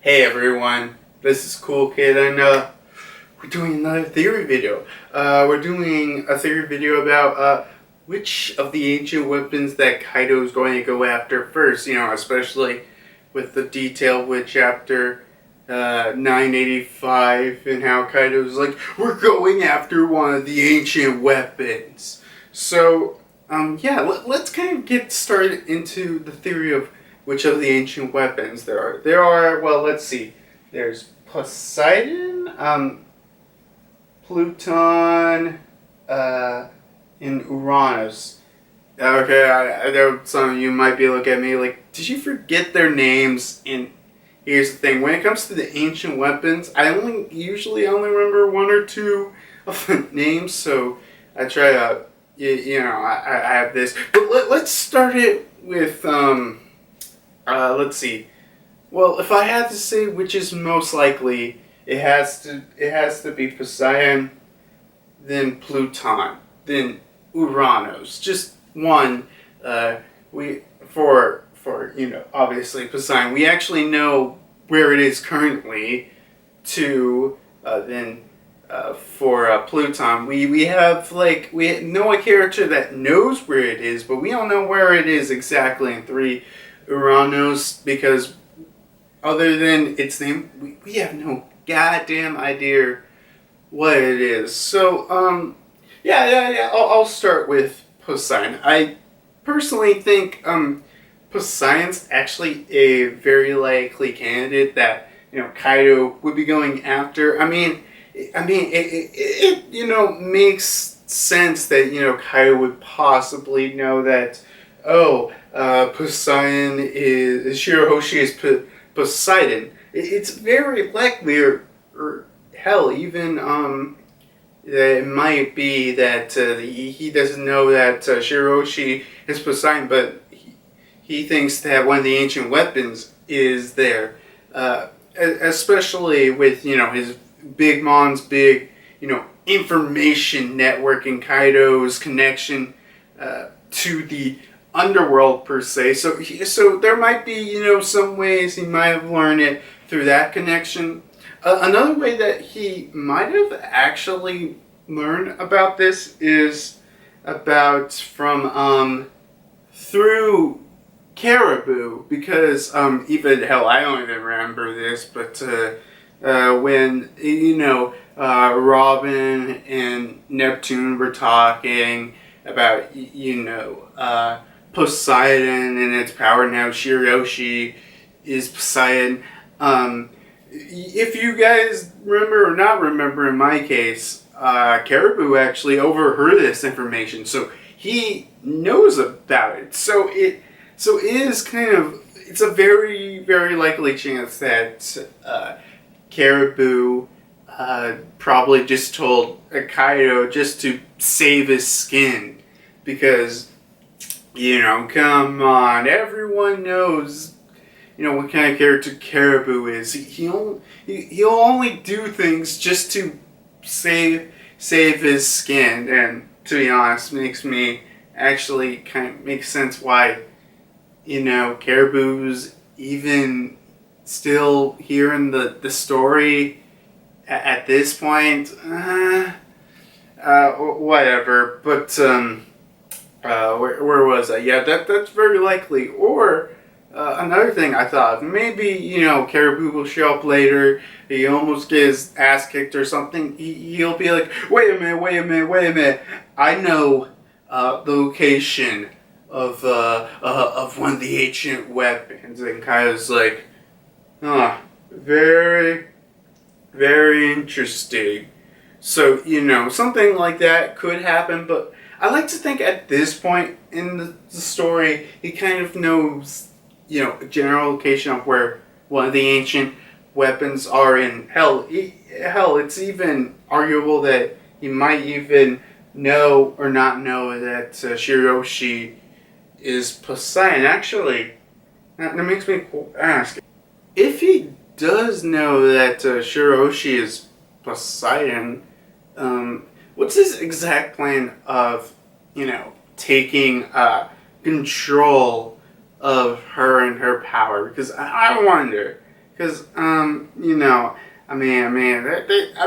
Hey everyone, this is Cool Kid, and we're doing another theory video. We're doing a theory video about which of the ancient weapons that Kaido is going to go after first, especially with the detail with chapter 985 and how Kaido's like, we're going after one of the ancient weapons. So, let's kind of get started into the theory of which of the ancient weapons there are. Well, let's see. There's Poseidon, Pluton, and Uranus. Okay, I know some of you might be looking at me like, did you forget their names? And here's the thing. When it comes to the ancient weapons, I usually only remember one or two of the names, so I try to, I have this. But let's start it with, let's see. Well, if I had to say which is most likely, it has to be Poseidon, then Pluton, then Uranus. Just one. Obviously Poseidon. We actually know where it is currently. Two. Then for Pluton, we know a character that knows where it is, but we don't know where it is exactly. And three. Uranus, because other than its name, we have no goddamn idea what it is. So, I'll start with Poseidon. I personally think Poseidon's actually a very likely candidate that Kaido would be going after. It makes sense that Kaido would possibly know that. Poseidon is Shirahoshi is Poseidon. It's very likely, or hell, even it might be that he doesn't know that Shirahoshi is Poseidon, but he thinks that one of the ancient weapons is there, especially with his big mom's big information network and Kaido's connection to the underworld per se, so there might be some ways he might have learned it through that connection. Another way that he might have actually learned about this is through Caribou, because even hell, I don't even remember this, but when Robin and Neptune were talking about Poseidon and its power. Now Shirahoshi is Poseidon. If you guys remember or not remember, in my case, Caribou actually overheard this information, so he knows about it. So it is it's a very, very likely chance that Caribou probably just told Kaido just to save his skin, because come on, everyone knows, what kind of character Caribou is. He'll only do things just to save his skin, and to be honest, makes me actually kind of make sense why, Caribou's even still here in the story at this point. Whatever, but where was I? Yeah, that's very likely. Or another thing I thought of, maybe Caribou will show up later. He almost gets his ass kicked or something. He'll be like, wait a minute. I know the location of one of the ancient weapons. And Kaido's like, very, very interesting. So something like that could happen, but I like to think at this point in the story, he kind of knows, a general location of where one of the ancient weapons are. In hell, it's even arguable that he might even know or not know that Shirahoshi is Poseidon. Actually, that makes me ask, if he does know that Shirahoshi is Poseidon, what's his exact plan of, taking control of her and her power? Because I wonder, Because, I'm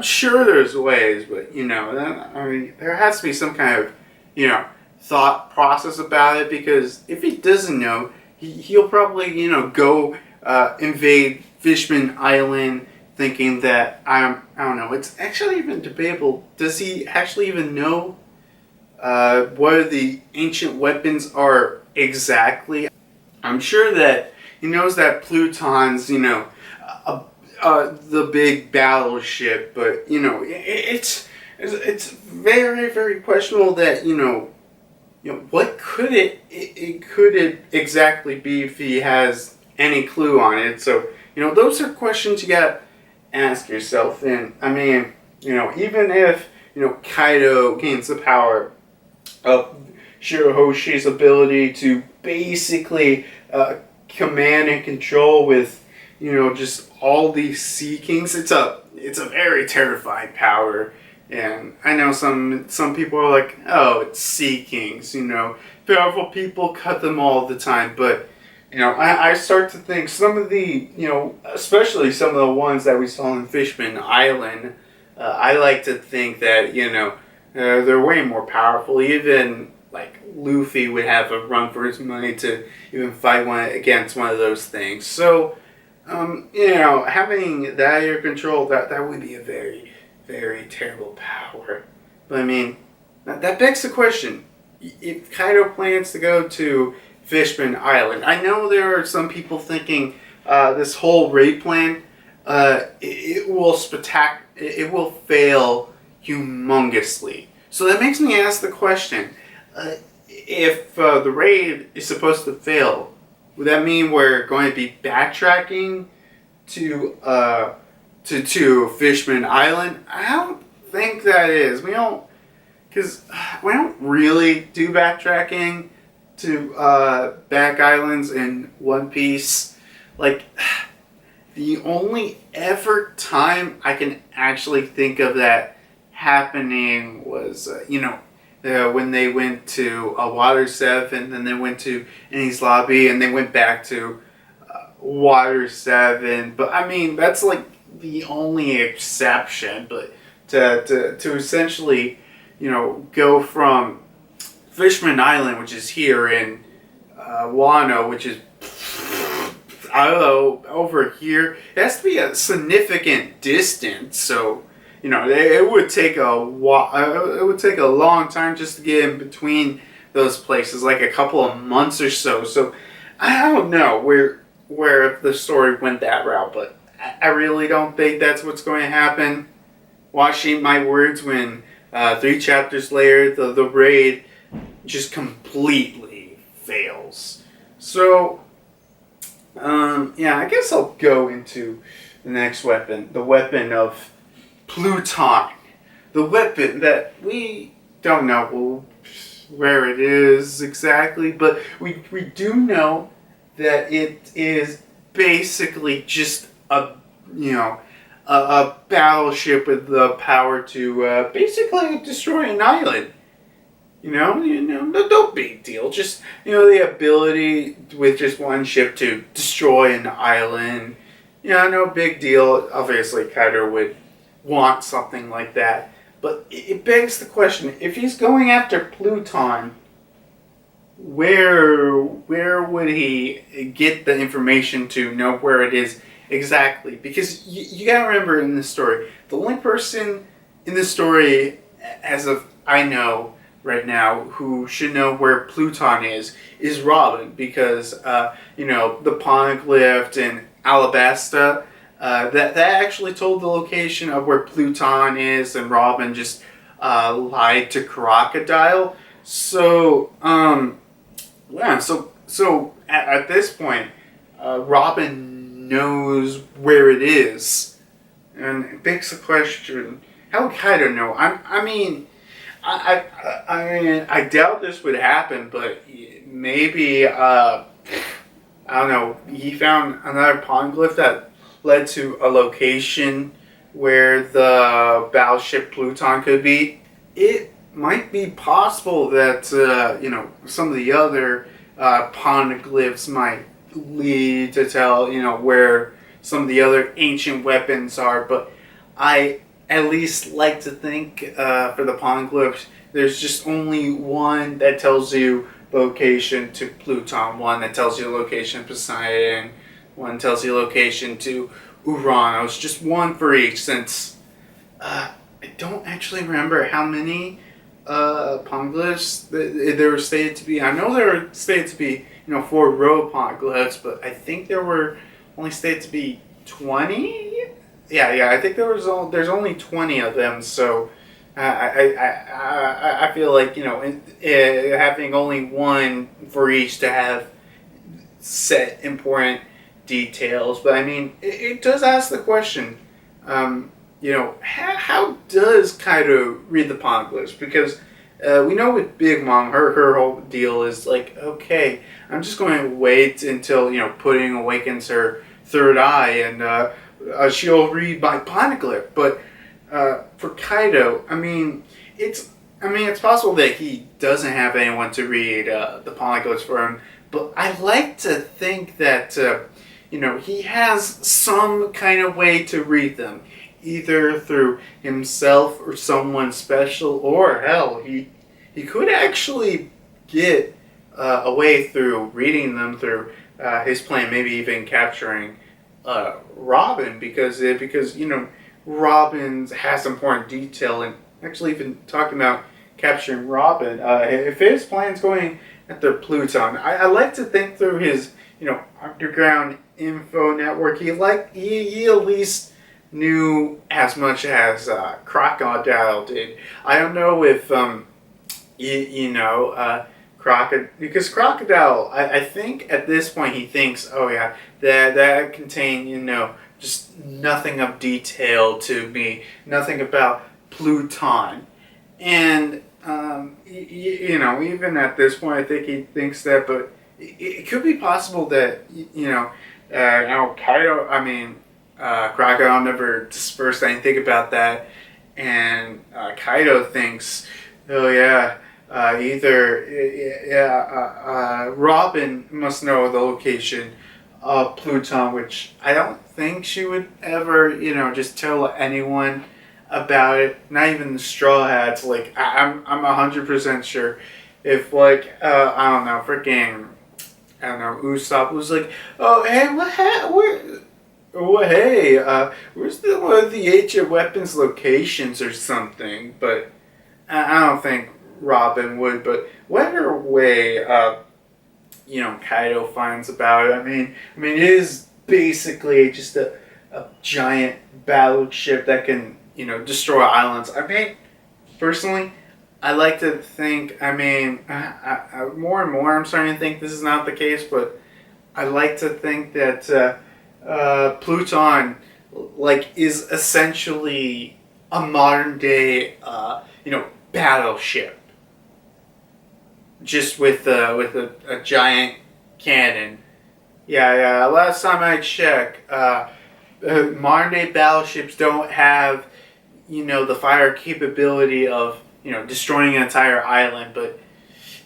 sure there's ways, but, there has to be some kind of, thought process about it, because if he doesn't know, he'll probably, go invade Fishman Island thinking that, I don't know, it's actually even debatable. Does he actually even know what the ancient weapons are exactly? I'm sure that he knows that Pluton's, the big battleship, but it's very, very questionable that what could it exactly be if he has any clue on it. So those are questions you gotta ask yourself. And even if Kaido gains the power of Shirahoshi's ability to basically command and control with just all these Sea Kings, it's a very terrifying power. And I know some people are like, oh, it's Sea Kings, powerful people cut them all the time. But I start to think some of the especially some of the ones that we saw in Fishman Island, I like to think that they're way more powerful. Even like Luffy would have a run for his money to even fight against one of those things. So, having that under control, that would be a very, very terrible power. But that begs the question: if Kaido plans to go to Fishman Island, I know there are some people thinking this whole raid plan, it will fail humongously. So that makes me ask the question: if the raid is supposed to fail, would that mean we're going to be backtracking to Fishman Island? I don't think that is. Because we don't really do backtracking to back islands in One Piece. Like, the only ever time I can actually think of that happening was, when they went to Water 7, and then they went to Enies Lobby, and they went back to Water 7. But that's like the only exception. But to essentially, go from Fishman Island, which is here, in Wano, which is, I don't know, over here, it has to be a significant distance. So it would take a long time just to get in between those places, like a couple of months or so. So I don't know where the story went that route, but I really don't think that's what's going to happen. Watching my words, when 3 chapters later the raid just completely fails. So I guess I'll go into the next weapon, the weapon of Pluton, the weapon that we don't know where it is exactly, but we do know that it is basically just a battleship with the power to basically destroy an island. No big deal. Just the ability with just one ship to destroy an island. No big deal. Obviously, Kaido would want something like that. But it begs the question: if he's going after Pluton, where would he get the information to know where it is exactly? Because you gotta remember, in this story, the only person in this story, as of I know right now, who should know where Pluton is Robin, because the Poneglyph and Alabasta, that actually told the location of where Pluton is, and Robin just lied to Crocodile. So so at this point, Robin knows where it is, and it begs the question: how would Kaido know? I doubt this would happen, but maybe I don't know. He found another poneglyph that led to a location where the battleship Pluton could be. It might be possible that some of the other poneglyphs might lead to tell where some of the other ancient weapons are, but I at least like to think for the Poneglyphs, there's just only one that tells you location to Pluton, one that tells you location to Poseidon, one tells you location to Uranus, just one for each, since I don't actually remember how many poneglyphs there were stated to be. I know there were stated to be, 4 row poneglyphs, but I think there were only stated to be 20. Yeah. I think there's only 20 of them. So I feel like having only one for each to have set important details. But I mean, it does ask the question. How does Kaido read the poneglyphs? Because we know with Big Mom, her whole deal is like, okay, I'm just going to wait until Pudding awakens her third eye, and she'll read my poneglyph. But for Kaido, it's possible that he doesn't have anyone to read the poneglyphs for him. But I like to think that he has some kind of way to read them, either through himself or someone special, or hell, he could actually get a way through reading them through his plan, maybe even capturing Robin, because Robin has important detail, and actually even talking about capturing Robin, if his plan's going after Pluton, I like to think through his underground info network, he at least knew as much as Crocodile did. I don't know if because Crocodile, I think at this point he thinks, oh yeah, that contained just nothing of detail to me, nothing about Pluton, and even at this point I think he thinks that, but it could be possible that Kaido, Crocodile never dispersed anything about that, and Kaido thinks, oh yeah, Robin must know the location of Pluton, which I don't think she would ever, just tell anyone about it. Not even the Straw Hats. Like I'm 100% sure if Usopp was like, oh hey, where's one of the ancient weapons locations or something? But I don't think Robin would. But whatever way, Kaido finds about it. It is basically just a giant battleship that can, destroy islands. Personally, I like to think, more and more I'm starting to think this is not the case, but I like to think that Pluton, is essentially a modern day, battleship, just with a giant cannon. Yeah. Last time I checked, modern day battleships don't have, the fire capability of, destroying an entire island. But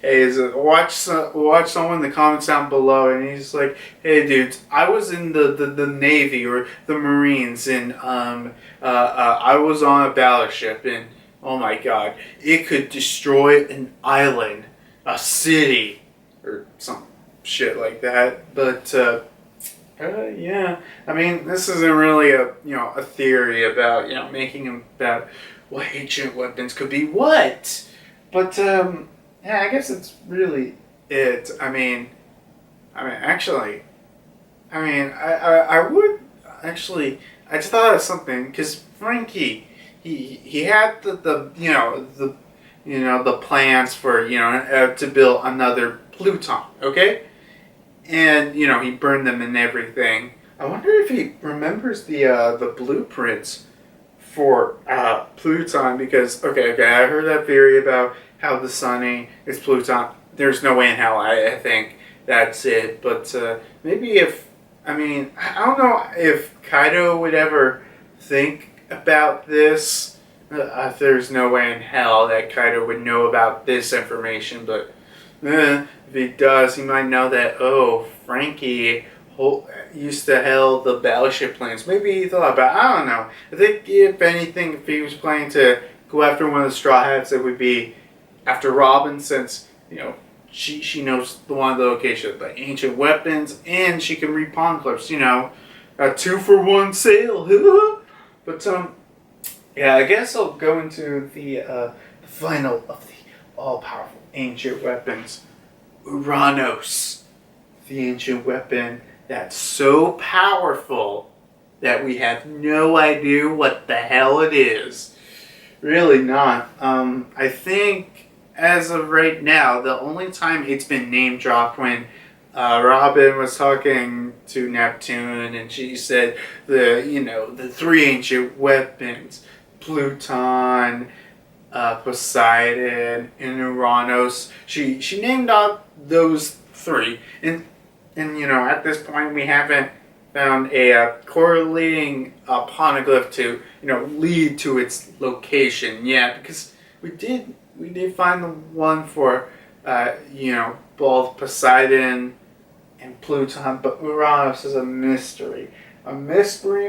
hey, watch someone in the comments down below, and he's like, hey dudes, I was in the Navy or the Marines, and I was on a battleship, and oh my god, it could destroy an island, a city, or some shit like that. But yeah, this isn't really a theory about making them about what ancient weapons could be what, but yeah, I guess it's really it. I would actually, I just thought of something, because Frankie, he had the plans for to build another Pluton, okay, and he burned them and everything. I wonder if he remembers the blueprints for Pluton, because okay, I heard that theory about how the Sunny is Pluton. There's no way in hell I think that's it, but maybe if I don't know if Kaido would ever think about this. There's no way in hell that Kaido would know about this information, but if he does, he might know that, oh, Frankie, used to held the battleship plans. Maybe he thought about, I don't know. I think if anything, if he was planning to go after one of the Straw Hats, it would be after Robin, since, she knows one of the locations, the ancient weapons, and she can read pawn clips, a 2-for-1 sale. But, yeah, I guess I'll go into the final of the all-powerful ancient weapons. Uranos. The ancient weapon that's so powerful that we have no idea what the hell it is. Really not. I think as of right now, the only time it's been name dropped when Robin was talking to Neptune and she said the 3 ancient weapons, Pluton, Poseidon, and Uranos. She named out those 3, and at this point we haven't found a correlating poneglyph to lead to its location yet, because we did find the one for both Poseidon and Pluton, but Uranus is a mystery. A mystery.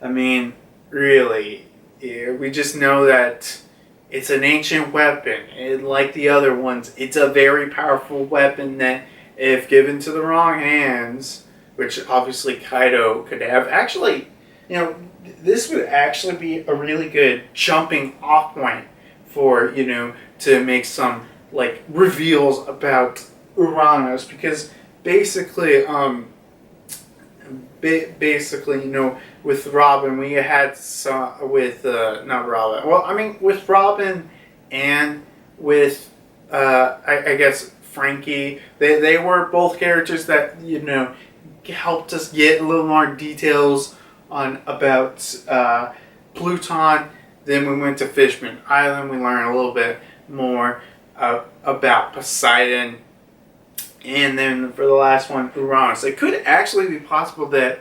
I mean, really, we just know that it's an ancient weapon, and like the other ones, it's a very powerful weapon that, if given to the wrong hands, which obviously Kaido could have, actually, this would actually be a really good jumping off point for, to make some, reveals about Uranus, because basically, with Robin, we had some with not Robin. Well, I mean, with Robin and with I guess Frankie, they were both characters that helped us get a little more details on about Pluton. Then we went to Fishman Island. We learned a little bit more about Poseidon. And then for the last one, Uranus. It could actually be possible that,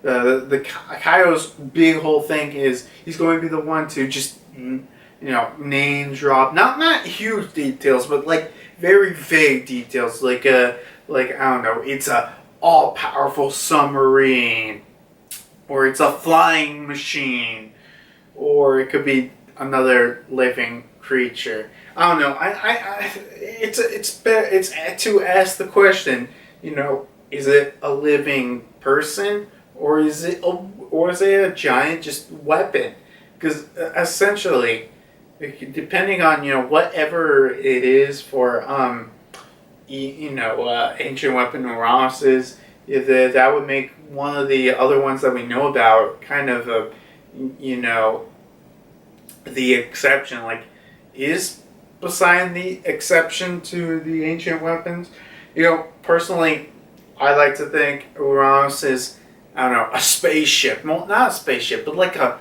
the Kaido's big whole thing is he's going to be the one to just, name drop. Not huge details, but very vague details. I don't know, it's a all-powerful submarine. Or it's a flying machine. Or it could be another living creature. I don't know. It's to ask the question. Is it a living person, or is it a giant just weapon? Because essentially, depending on whatever it is for ancient weapon Uranus is, that would make one of the other ones that we know about kind of the exception. Is Poseidon the exception to the ancient weapons? Personally, I like to think Uranus is, I don't know, a spaceship. Well, not a spaceship, but like a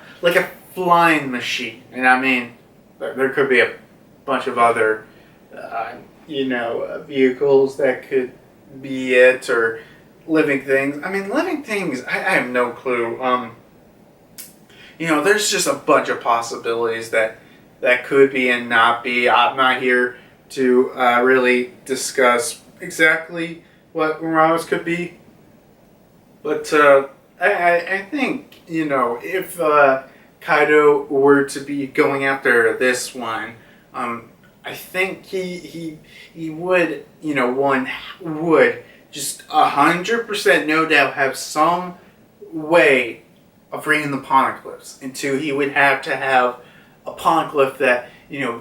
flying machine. And I mean, there could be a bunch of other, vehicles that could be it, or living things. I mean, living things, I have no clue. There's just a bunch of possibilities that could be and not be. I'm not here to really discuss exactly what Uranus could be. But I think, if Kaido were to be going after this one, I think he would, one would just 100% no doubt have some way of reading the poneglyphs. And 2, he would have to have a poneglyph that,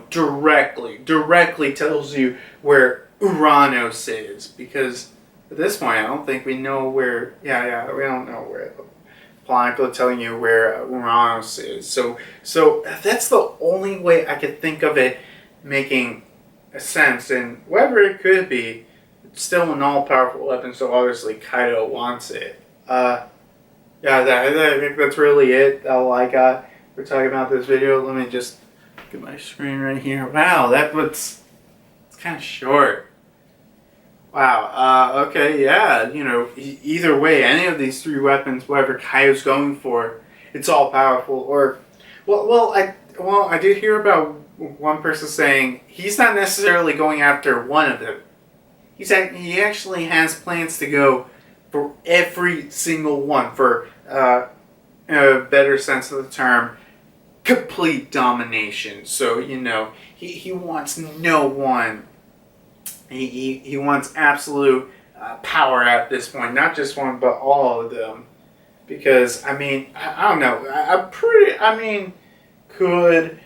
directly tells you where Uranus is. Because at this point, I don't think we know where, we don't know where the poneglyph telling you where Uranus is. So that's the only way I could think of it making sense. And whatever it could be, it's still an all-powerful weapon, so obviously Kaido wants it. I think that's really it. All I got for talking about this video. Let me just get my screen right here. Wow, it's kind of short. Wow. Okay. Yeah. Either way, any of these 3 weapons, whatever Kaido's going for, it's all powerful. Or, I did hear about one person saying he's not necessarily going after one of them. he actually has plans to go for every single one, for a better sense of the term, complete domination. So, he wants no one. He wants absolute power at this point, not just one, but all of them. Because, I don't know. Could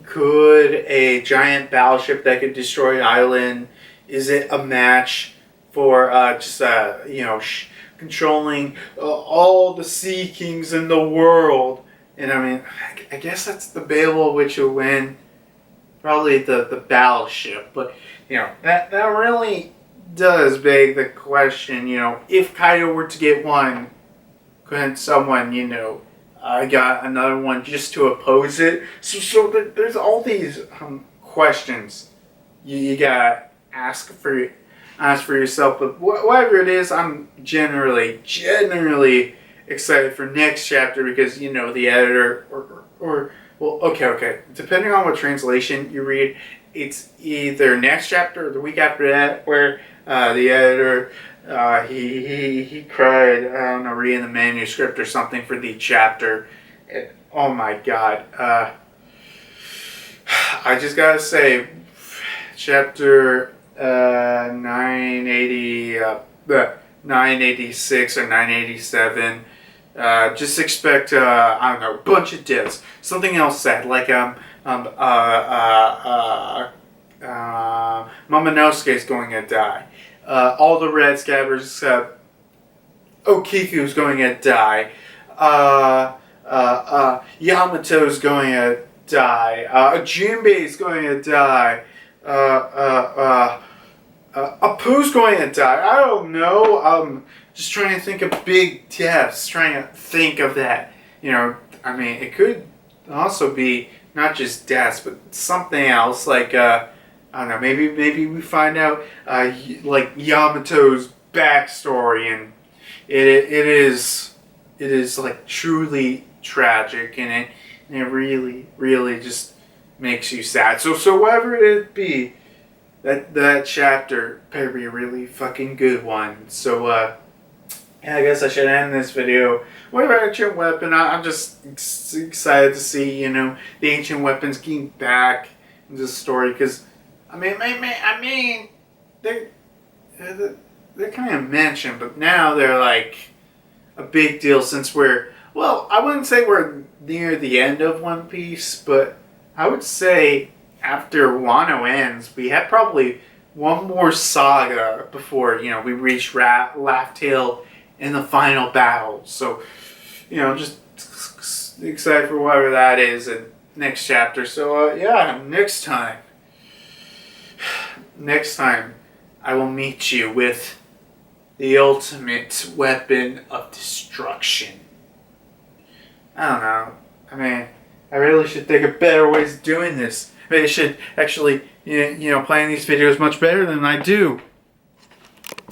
could a giant battleship that could destroy an island, is it a match for controlling all the sea kings in the world? And I guess that's debatable which will win. Probably the battleship, but that really does beg the question. If Kaido were to get one, couldn't someone got another one just to oppose it? So there's all these questions you gotta ask for yourself. But whatever it is, I'm generally excited for next chapter because the editor well, okay. Depending on what translation you read, it's either next chapter or the week after that where the editor he cried, I don't know, reading the manuscript or something for the chapter. Oh my god. I just gotta say, chapter 986 or 987. Just expect, I don't know, a bunch of deaths. Something else sad, like Momonosuke's going to die. All the red scabbers except Okiku's going to die. Yamato's going to die. Jinbei's going to die. Apu's going to die. I don't know. Just trying to think of big deaths. Trying to think of that. It could also be not just deaths, but something else. Like, I don't know. Maybe we find out like Yamato's backstory, and it is like truly tragic, and it really just makes you sad. So whatever it be, that chapter better be a really fucking good one. So I guess I should end this video with an ancient weapon. I'm just excited to see the ancient weapons getting back into the story, because they're kind of mentioned, but now they're like a big deal since I wouldn't say we're near the end of One Piece, but I would say after Wano ends, we have probably one more saga before we reach Laugh Tale in the final battle. So just excited for whatever that is in next chapter. So next time I will meet you with the ultimate weapon of destruction. I don't know. I really should think of better ways of doing this. Maybe I should actually, plan these videos much better than I do.